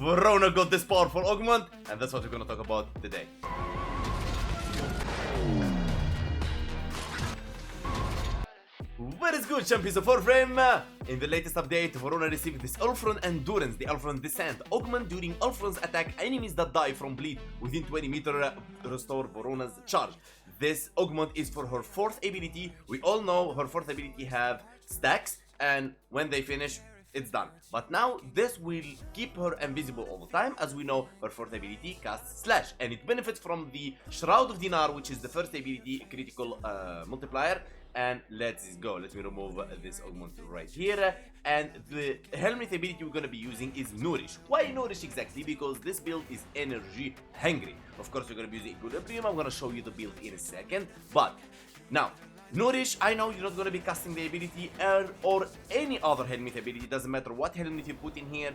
Voruna got this powerful augment, and that's what we're gonna talk about today. What is good, champions of WARFRAME? In the latest update, Voruna received this Ulfrun Endurance, the Ulfrun Descent. Augment during Ulfrun's attack, enemies that die from bleed within 20 meters restore Voruna's charge. This augment is for her 4th ability. We all know her 4th ability have stacks, and when they finish, it's done. But now this will keep her invisible all the time. As we know, her 4th ability casts Slash, and it benefits from the Shroud of Dinar, which is the 1st ability critical multiplier. And let's go. Let me remove this augment right here. And the Helminth ability we're gonna be using is Nourish. Why Nourish exactly? Because this build is energy hungry. Of course, we're gonna be using Equilibrium. I'm gonna show you the build in a second. But now, Nourish, I know you're not gonna be casting the ability or any other Helminth ability. Doesn't matter what Helminth you put in here.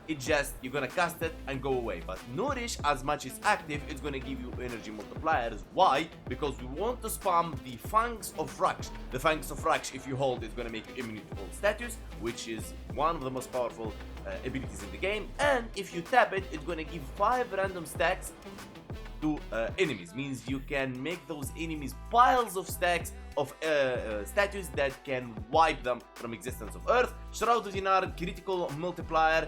It's just, you're gonna cast it and go away. But Nourish, as much as active, it's gonna give you energy multipliers. Why? Because we want to spam the Fangs of Raksh. The Fangs of Raksh, if you hold, is gonna make you immune to all status, which is one of the most powerful abilities in the game. And if you tap it, it's gonna give 5 random stacks to enemies. Means you can make those enemies piles of stacks of statues that can wipe them from existence of Earth. Shroud of Dinar, critical multiplier,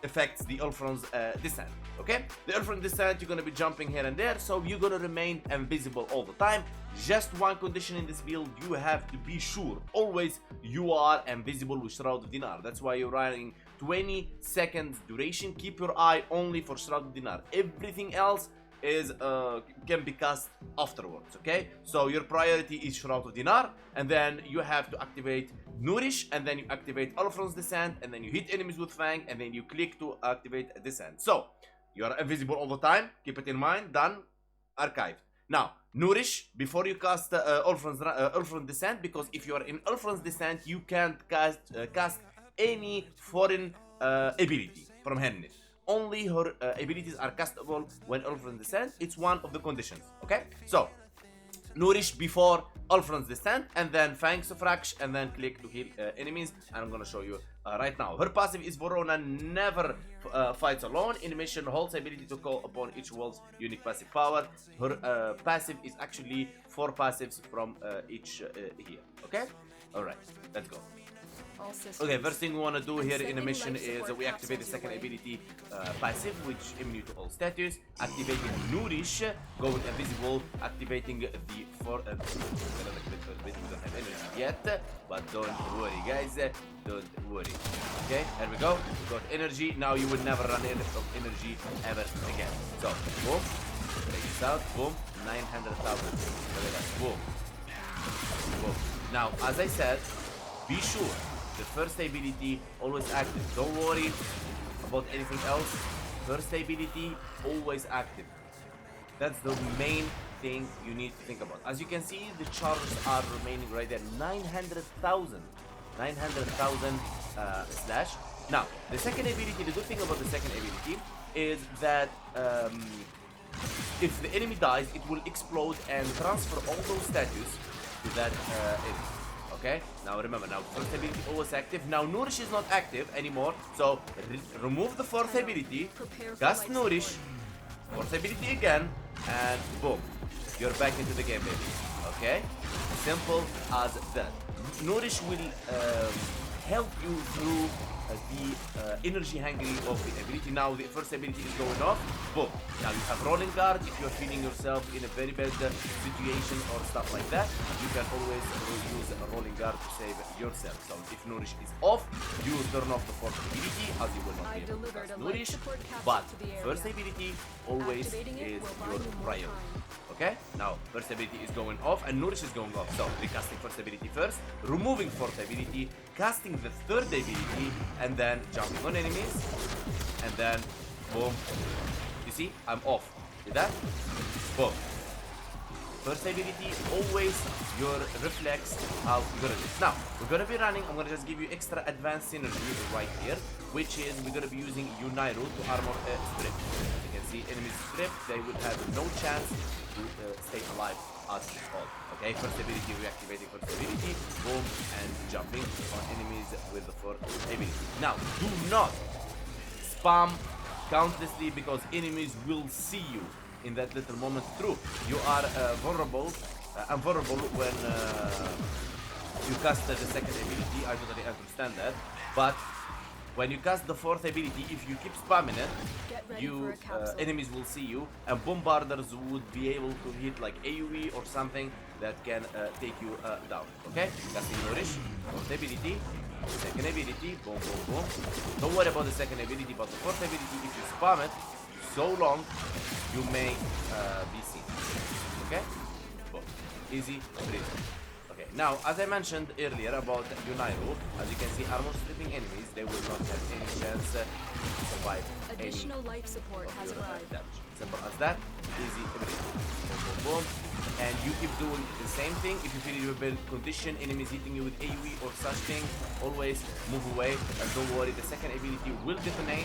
affects the Ulfrun's Descent. Okay, the Ulfrun Descent, you're gonna be jumping here and there, so you're gonna remain invisible all the time. Just one condition in this build: you have to be sure always you are invisible with Shroud of Dinar. That's why you're running 20 seconds duration. Keep your eye only for Shroud of Dinar. Everything else is can be cast afterwards. Okay, so your priority is Shroud of Dinar, and then you have to activate Nourish, and then you activate Ulfrun's Descent, and then you hit enemies with Fang, and then you click to activate Descent. So you are invisible all the time. Keep it in mind. Done. Archived. Now Nourish before you cast Ulfrun's Descent, because if you are in Ulfrun's Descent, you can't cast any foreign ability from Helminth. Only her abilities are castable when Ulfrun Descent. It's one of the conditions. Okay, so Nourish before Ulfrun's Descent, and then Fangs of Raksh, and then click to heal enemies. And I'm gonna show you right now. Her passive is Voruna never fights alone. In mission, holds ability to call upon each wolf's unique passive power. Her passive is actually 4 passives from each here. Okay, all right, let's go. Okay, first thing we want to do here in a mission is we activate the 2nd ability passive, which immune to all status. Activating Nourish, going invisible. Activating the we don't have energy yet, but don't worry, guys. Don't worry. Okay, here we go. We got energy. Now you will never run out of energy ever again. So, boom. Break this out. Boom. 900,000. Boom. Boom. Now, as I said, be sure. The 1st ability always active. Don't worry about anything else. 1st ability always active. That's the main thing you need to think about. As you can see, the charges are remaining right there. 900,000. 900,000 slash. Now, the 2nd ability, the good thing about the 2nd ability is that if the enemy dies, it will explode and transfer all those statues to that enemy. Okay, now remember, now 1st ability always active. Now Nourish is not active anymore, so remove the 4th ability, cast Nourish, 4th ability again, and boom, you're back into the game, baby. Okay, simple as that. Nourish will help you through the energy hungry of the ability. Now the 1st ability is going off. Boom. Now you have rolling guard. If you're feeling yourself in a very bad situation or stuff like that, you can always use a rolling guard to save yourself. So if Nourish is off, you turn off the 4th ability, as you will not be able to cast Nourish. But 1st ability always is your priority. Okay, now 1st ability is going off and Nourish is going off. So recasting 1st ability first, removing 4th ability, casting the 3rd ability, and then jumping on enemies, and then boom. You see, I'm off. See that? Boom. 1st ability, always your reflex how you're gonna do it. Now, we're gonna be running, I'm gonna just give you extra advanced synergy right here, which is we're gonna be using Unairu to armor a strip. As you can see, enemies strip, they will have no chance to stay alive at all. Okay, 1st ability, reactivating 1st ability, boom, and jumping on enemies with the 4th ability. Now, do not spam countlessly because enemies will see you in that little moment. True, you are vulnerable, invulnerable when you cast the second ability. I totally understand that, but when you cast the fourth ability, if you keep spamming it, you enemies will see you, and bombarders would be able to hit like AoE or something that can take you down. Okay, casting Nourish, fourth ability, second ability, boom, boom, boom. Don't worry about the second ability, but the fourth ability, if you spam it so long, you may be seen. Okay, boom, easy, breezy. Okay, now as I mentioned earlier about Unairu, as you can see, armor stripping enemies, they will not have any chance to survive. Additional life support has arrived. Damage. Simple as that, easy, breezy. Boom, boom, boom. And you keep doing the same thing. If you feel your build condition, enemies hitting you with AoE or such thing, always move away and don't worry, the second ability will detonate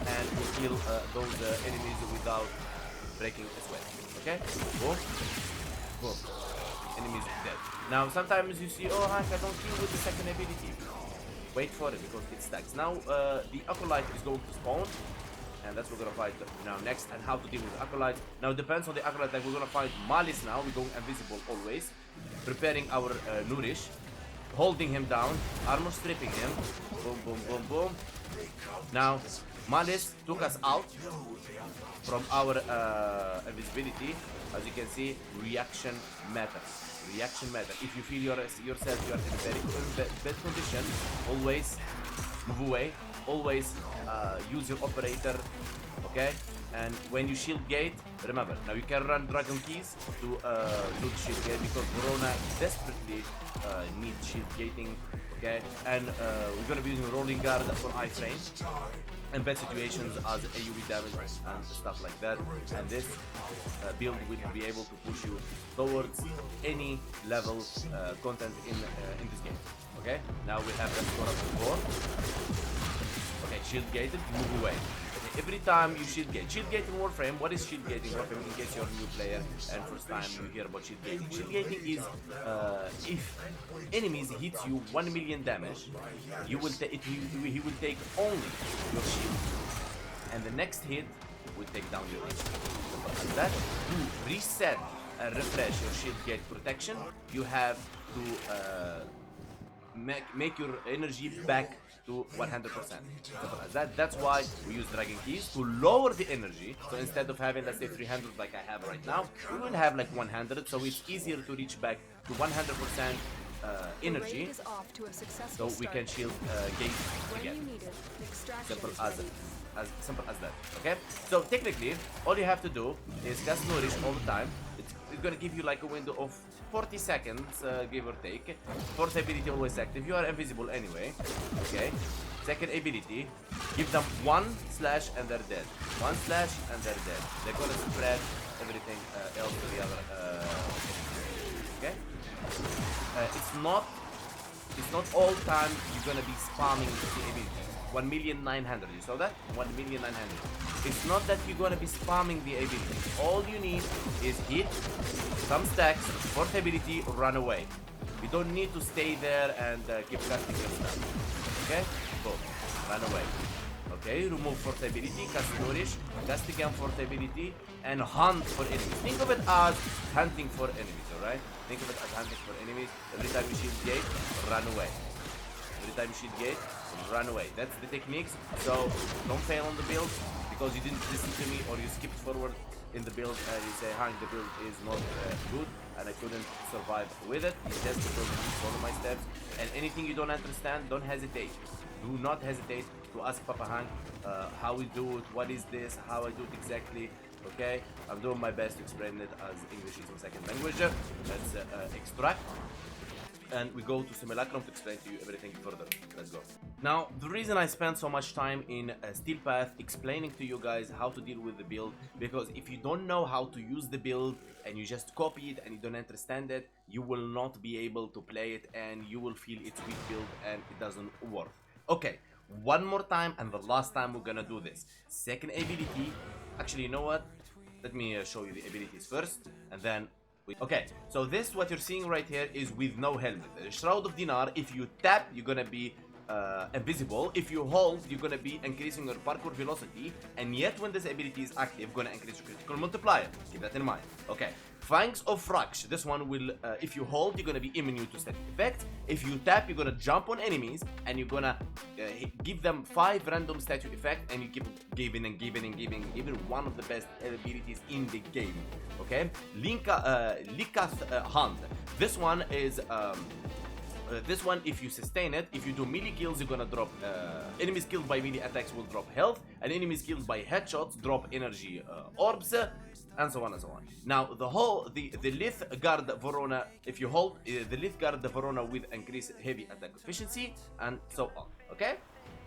and will kill those enemies without breaking a sweat. Okay? Boom. Boom. Enemies dead. Now sometimes you see, oh Hank, I don't kill with the second ability. Wait for it because it stacks. Now the Acolyte is going to spawn. And that's what we're gonna fight now next, and how to deal with Acolyte. Now it depends on the Acolyte, like we're gonna fight Malice now, we're going invisible always. Preparing our Nourish, holding him down, armor stripping him, boom, boom, boom, boom. Now, Malice took us out from our invisibility. As you can see, reaction matters. Reaction matters. If you feel yourself you are in a very bad condition, always move away. Always use your operator, okay? And when you shield gate, remember, now you can run dragon keys to do the shield gate because Voruna desperately needs shield gating, okay? And we're gonna be using rolling guard for iframe and bad situations as AoE damage and stuff like that. And this build will be able to push you towards any level content in this game, okay? Now we have that score up to 4. Okay, shield gated, move away. Okay, every time you shield gate. Shield gate in Warframe, what is shield gating in Warframe in case you're a new player and first time you hear about shield gating? Shield gating is if enemies hit you 1 million damage, he will take only your shield. And the next hit will take down your HP. And that to reset and refresh your shield gate protection, you have to make your energy back to 100%. That's why we use dragon keys to lower the energy. So instead of having, let's say, 300 like I have right now, we will have like 100. So it's easier to reach back to 100% energy. So we can shield gate again. Simple as that. Okay. So technically, all you have to do is cast Nourish all the time. It's gonna give you like a window of 40 seconds, give or take. Fourth ability always active. You are invisible anyway. Okay. Second ability, give them 1 slash and they're dead. 1 slash and they're dead. They're gonna spread everything else to the other. Okay. It's not all time you're gonna be spamming the ability. 1,900,000. You saw that? 1,900,000. It's not that you're gonna be spamming the ability. All you need is hit some stacks, fourth ability, run away. You don't need to stay there and keep casting your stuff. Okay? Go. Run away. Okay, remove fourth ability, cast Nourish, cast again fourth ability, and hunt for enemies. Think of it as hunting for enemies, alright? Think of it as hunting for enemies. Every time you shield gate, run away. Every time you shield gate, run away. That's the techniques. So don't fail on the build because you didn't listen to me or you skipped forward in the build and you say, Hank, the build is not good and I couldn't survive with it. It's just because you follow my steps. And anything you don't understand, don't hesitate. Do not hesitate to ask Papa Hank how we do it, what is this, how I do it exactly. Okay, I'm doing my best to explain it as English is my second language. Let's extract. And we go to Simulacrum to explain to you everything further. Let's go. Now, the reason I spent so much time in Steel Path explaining to you guys how to deal with the build, because if you don't know how to use the build and you just copy it and you don't understand it, you will not be able to play it and you will feel it's weak build and it doesn't work. Okay, one more time and the last time we're gonna do this. Second ability, actually, you know what? Let me show you the abilities first and then okay, so this what you're seeing right here is with no helmet. The Shroud of Dinar, if you tap, you're gonna be invisible. If you hold, you're gonna be increasing your parkour velocity, and yet when this ability is active, gonna increase your critical multiplier. Keep that in mind. Okay. Fangs of Raksh. This one will, if you hold, you're gonna be immune to static effects. If you tap, you're gonna jump on enemies, and you're gonna give them 5 random statue effects, and you keep giving and giving and giving and giving. One of the best abilities in the game. Okay. Likath Hunt. This one is. This one, if you sustain it, if you do melee kills, you're gonna drop enemies killed by melee attacks will drop health, and enemies killed by headshots drop energy orbs, and so on and so on. Now the Lith Guard Voruna, if you hold the Lith Guard Voruna with increased heavy attack efficiency, and so on. Okay.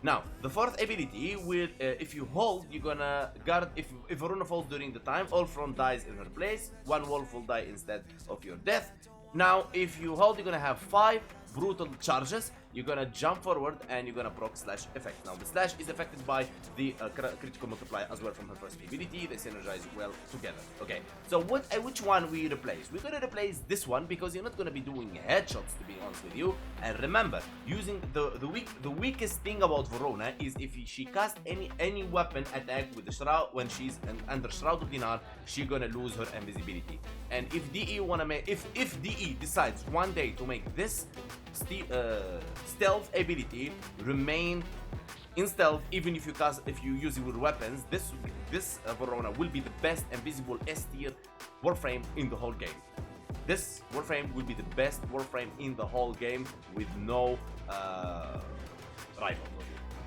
Now the fourth ability will, if you hold, you're gonna guard. If Voruna falls during the time, Ulfrun dies in her place. One wolf will die instead of your death. Now, if you hold, you're gonna have 5 brutal charges. You're gonna jump forward and you're gonna proc slash effect. Now, the slash is affected by the critical multiplier as well from her first ability. They synergize well together. Okay, so which one we replace? We're gonna replace this one because you're not gonna be doing headshots, to be honest with you. And remember, using the weakest thing about Voruna is if she casts any weapon attack with the shroud when she's under Shroud of Dinar, she's gonna lose her invisibility. And if DE wanna make, if DE decides one day to make this stealth ability remain in stealth, even if you use it with weapons, this Voruna will be the best invisible S tier Warframe in the whole game. This Warframe will be the best Warframe in the whole game with no rivals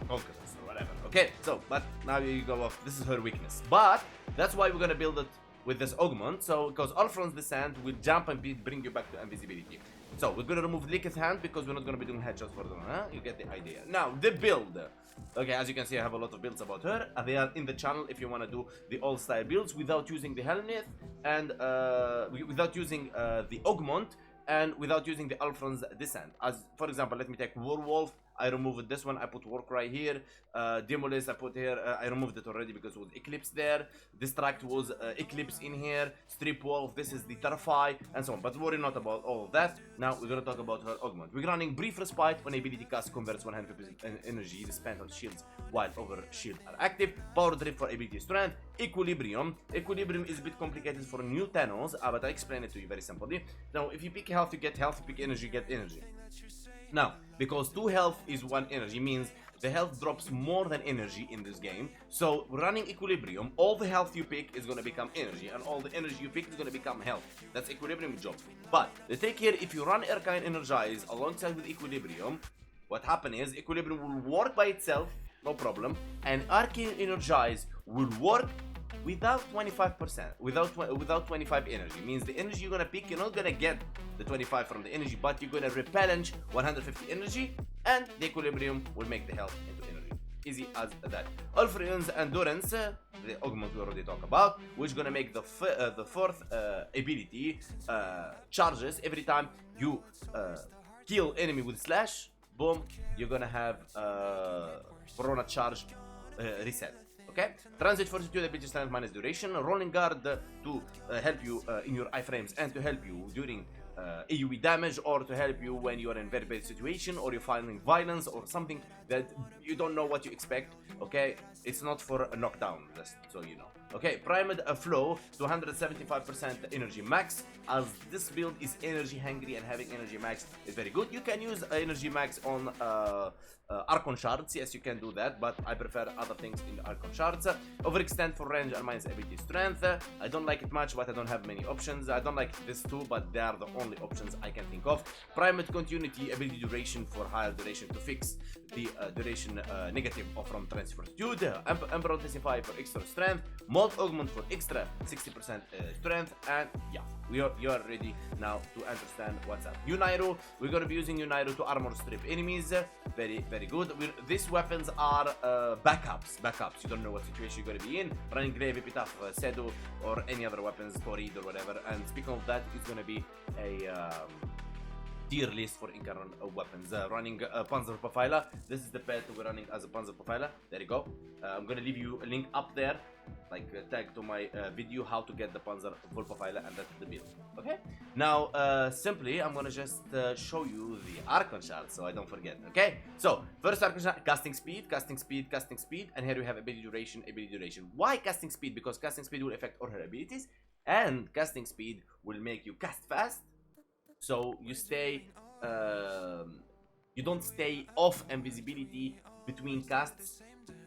or conquerors or whatever. Okay, so but now you go off. This is her weakness, but that's why we're gonna build it with this augment. So because Ulfrun's Descent will jump and bring you back to invisibility. So we're gonna remove Licketh Hand because we're not gonna be doing headshots for them, huh? You get the idea. Now the build. Okay, as you can see, I have a lot of builds about her. They are in the channel if you wanna do the all-style builds without using the Helminth and without using the augment and without using the Ulfrun's Descent. As for example, let me take Werewolf. I removed this one, I put Warcry here. Demolist I put here, I removed it already because it was Eclipse there. Distract was Eclipse in here. Strip Wolf, this is the Terrify, and so on. But worry not about all of that. Now we're gonna talk about her augment. We're running Brief Respite when ability cast converts 100% energy spent on shields while over shield are active. Power Drip for ability strength. Equilibrium. Equilibrium is a bit complicated for new Thanos, but I explain it to you very simply. Now if you pick health, you get health. You pick energy, you get energy. Now, because 2 health is 1 energy, means the health drops more than energy in this game. So, running Equilibrium, all the health you pick is gonna become energy, and all the energy you pick is gonna become health. That's Equilibrium job. But, the take here, if you run Archon Energize alongside with Equilibrium, what happens is, Equilibrium will work by itself, no problem, and Archon Energize will work without 25%, without 25 energy. Means the energy you're gonna pick, you're not gonna get the 25 from the energy, but you're gonna repellenge 150 energy, and the equilibrium will make the health into energy. Easy as that. Ulfrun Endurance, the augment we already talked about, which gonna make the fourth ability charges every time you kill enemy with slash. Boom, you're gonna have Voruna charge reset. Okay? Transit Fortitude ability strength minus duration. Rolling Guard to help you in your iframes and to help you during AoE damage, or to help you when you are in very bad situation or you're finding violence or something that you don't know what you expect. Okay? It's not for a knockdown, just so you know. Okay, Primed Flow to 175% energy max, as this build is energy hungry, and having energy max is very good. You can use energy max on Archon shards, yes you can do that, but I prefer other things in the Archon shards. Overextend for range and minus ability strength. I don't like it much, but I don't have many options. I don't like this too, but they are the only options I can think of. Primed Continuity ability duration for higher duration to fix the duration negative from Transit Fortitude. Emperor Intensify for extra strength. Mold Augment for extra 60% strength, and yeah, you are ready now to understand what's up. Unairu, we're gonna be using Unairu to armor strip enemies. Very good. These weapons are backups. You don't know what situation you're gonna be in. Running Grave, Epitaph, Sedu, or any other weapons, Torrid or whatever. And speaking of that, it's gonna be a tier list for incurrent weapons. Running Panzer Profiler. This is the pet we're running as a Panzer Profiler. There you go. I'm gonna leave you a link up there, like tag to my video how to get the Panzer full Profiler, and that's the build. Okay. Now, simply, I'm gonna just show you the Archon shard so I don't forget. Okay. So first Archon shard, casting speed, casting speed, casting speed, and here we have ability duration, ability duration. Why casting speed? Because casting speed will affect all her abilities, and casting speed will make you cast fast. So you stay, you don't stay off invisibility between casts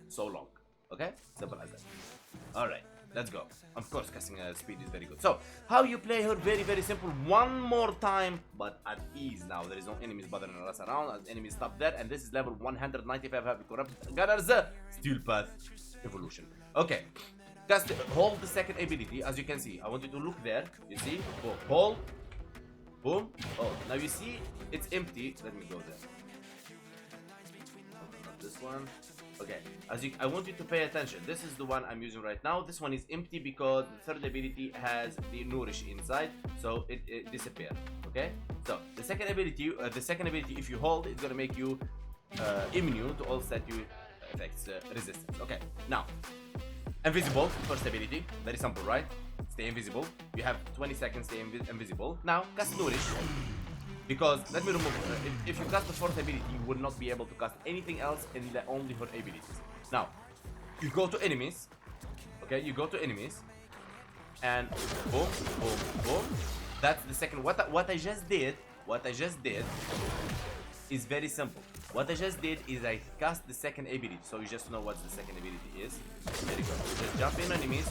so long. Okay, simple as that. All right, let's go. Of course, casting speed is very good. So how you play her? Very, very simple. One more time, but at ease. Now there is no enemies bothering us around. Enemies stop there, and this is level 195. Have corrupt gunners, steel path evolution. Okay. Just hold the second ability. As you can see, I want you to look there. You see, go hold. Boom. Oh, now you see it's empty. Let me go there. Not this one. Okay. I want you to pay attention. This is the one I'm using right now. This one is empty because the third ability has the nourish inside, so it disappears. Okay. So the second ability, if you hold, it's gonna make you immune to all statue effects resistance. Okay. Now, invisible first ability. Very simple, right? Stay invisible. You have 20 seconds stay invisible. Now, cast Nourish. Because, let me remove if you cast the fourth ability, you will not be able to cast anything else in only her abilities. Now, you go to enemies. Okay, you go to enemies. And boom, boom, boom. That's the second. What I just did is very simple. What I just did is I cast the second ability, so you just know what the second ability is. There you go. Just jump in enemies,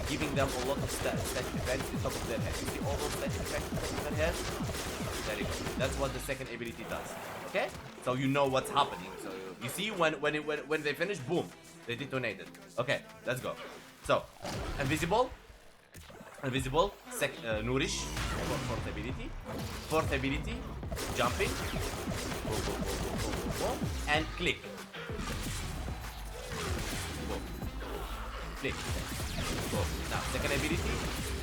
giving them a lot of static effects on top of their head. You see all those static effects on their head? There you go. That's what the second ability does. Okay? So you know what's happening. So you see when they finish, boom, they detonated. Okay, let's go. So invisible, nourish, fourth ability, jumping. Boom, boom, boom, boom, boom, boom, boom, and click. Boom. Click. Boom. Now, second ability,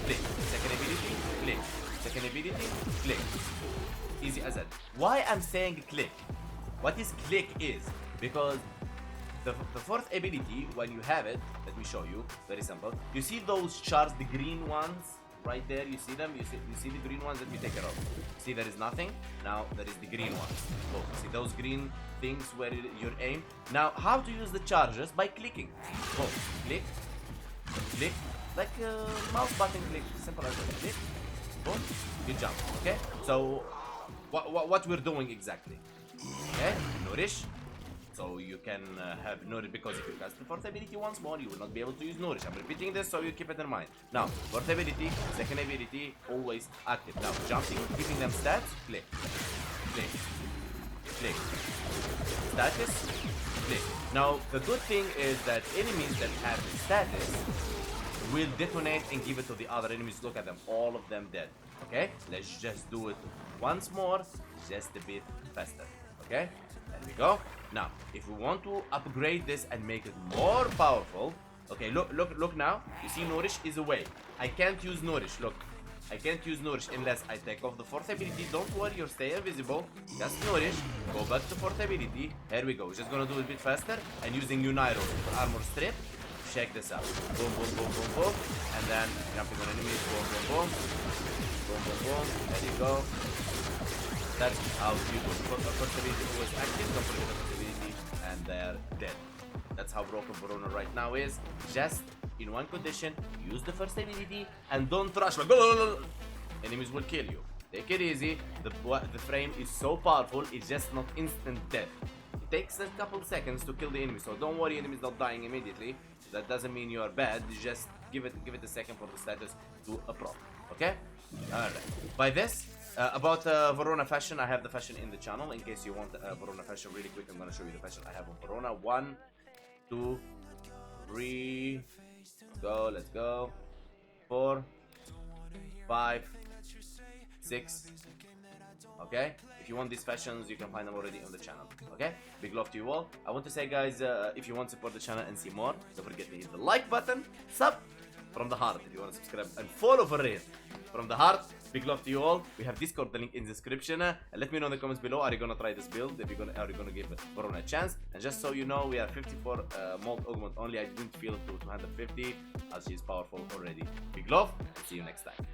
click. Second ability, click. Second ability, click. Easy as that. Why I'm saying click? What is click is because the fourth ability, when you have it, let me show you. Very simple. You see those shards, the green ones? Right there, you see them? You see the green ones? Let me take it off. See, there is nothing. Now there is the green ones. Oh, see those green things where your aim? Now, how to use the charges? By clicking. Oh, click, click, like mouse button click. Simple as that. Click. Boom. You jump. Okay. So, what we're doing exactly? Okay. Nourish. So you can have Nourish, because if you cast the fourth ability once more, you will not be able to use Nourish. I'm repeating this so you keep it in mind. Now, fourth ability, second ability, always active. Now, jumping, giving them stats, click, click, click, status, click. Now, the good thing is that enemies that have the status will detonate and give it to the other enemies. Look at them, all of them dead. Okay, let's just do it once more, just a bit faster. Okay, there we go. Now, if we want to upgrade this and make it more powerful, okay, look now. You see Nourish is away. I can't use Nourish, look. I can't use Nourish unless I take off the fourth ability. Don't worry, you'll stay invisible. Just Nourish, go back to fourth ability. Here we go. Just gonna do it a bit faster. And using Uniro for armor strip. Check this out. Boom, boom, boom, boom, boom. And then jumping on enemies. Boom, boom, boom. Boom, boom, boom. There you go. That's how you do it. First ability always active. Don't forget the first ability. And they're dead. That's how broken Voruna right now is. Just in one condition, use the first ability and don't rush. Like, enemies will kill you. Take it easy. The frame is so powerful, it's just not instant death. It takes a couple seconds to kill the enemy, so don't worry, enemies not dying immediately. That doesn't mean you are bad. You just give it a second for the status to a prop. Okay? Alright. By this, about Voruna fashion, I have the fashion in the channel. In case you want Voruna fashion really quick, I'm gonna show you the fashion I have on Voruna. 1, 2, 3, go, let's go. 4, 5, 6. Okay, if you want these fashions, you can find them already on the channel. Okay, big love to you all. I want to say, guys, if you want to support the channel and see more, don't forget to hit the like button, sub from the heart if you want to subscribe, and follow for real from the heart. Big love to you all. We have Discord, the link in the description. Let me know in the comments below, are you gonna try this build? If you're are you gonna give Voruna a chance? And just so you know, we are 54 mold augment only. I didn't feel to 250 as she's powerful already. Big love, and see you next time.